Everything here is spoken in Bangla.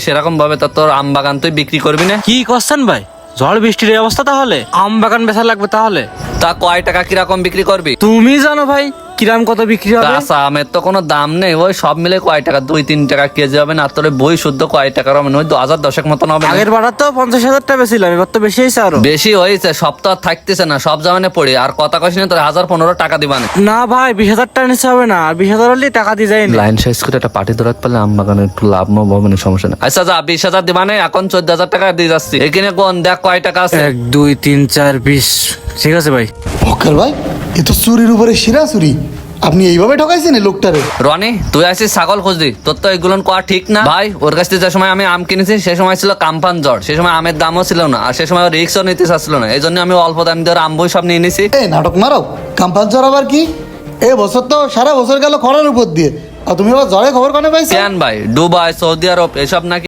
সেরকম ভাবে তোর আম বাগান তুই বিক্রি করবি না? কি করছেন ভাই, ঝড় বৃষ্টির এই অবস্থা, তাহলে আম বাগান বেচা লাগবে তাহলে? তা কয় টাকা কিরকম বিক্রি করবি? তুমি জানো ভাই কিরাম কত বিক্রি হবে? কাঁচা আমের তো কোনো দাম নেই, ওই সব মিলে কয় টাকা, 2-3 টাকা কেজি হবে না? তোর বই শুদ্ধ কয় টাকার হবে? ওই 1010 মতন হবে না? আগের বাড়ার তো 50,000 টাকা বেছিলাম, এবার তো বেশি হয়েছে আরো। বেশি হয়েছে, সব তো আর থাকতেছে না, সব জামানে পড়ি। আর কথা কইস না, তোর 1015 টাকা দিবানে। না ভাই, 20,000 টাকা নিচে হবে না, 20,000 হলে টাকা দিয়ে যায় না। লাইন সাইজ করে একটা পার্টি ধরাতে পারলে আম বাগানে একটু লাভ হবে না, সমস্যা নেই। আচ্ছা যা, 20,000 দিবানে, এখন 14,000 টাকা দিয়ে যাচ্ছি। এখানে কোন দেখ কয় টাকা আছে। 1 2 3 4 20। ঠিক আছে ভাই। মক্কেল ভাই, এ তো চুরির উপরে শিরা চুরি। আপনি এইভাবে ঠকাইছেন এই লোকটারে? রনি, তুই আসিস ছাগল খুঁজদি, তোর তো এগুলো কোয়া ঠিক না ভাই। ওর কাছ থেকে যে সময় আমি আম কিনেছি সে সময় ছিল কাম্পান জ্বর, সে সময় আমের দামও ছিল না, আর সে সময় রিক্সও নিতে চাচ্ছিল না। এই জন্য আমি অল্প দাম দিয়ে আম বই সব নিয়ে নিছি। এই নাটক মারো, কাম্পাস জ্বর আবার কি? এ বছর তো সারা বছর গেল খরার উপর দিয়ে, আর তুমি আবার জ্বরে খবর কানে পাইছো? কেন ভাই, দুবাই, সৌদি আরব এসব নাকি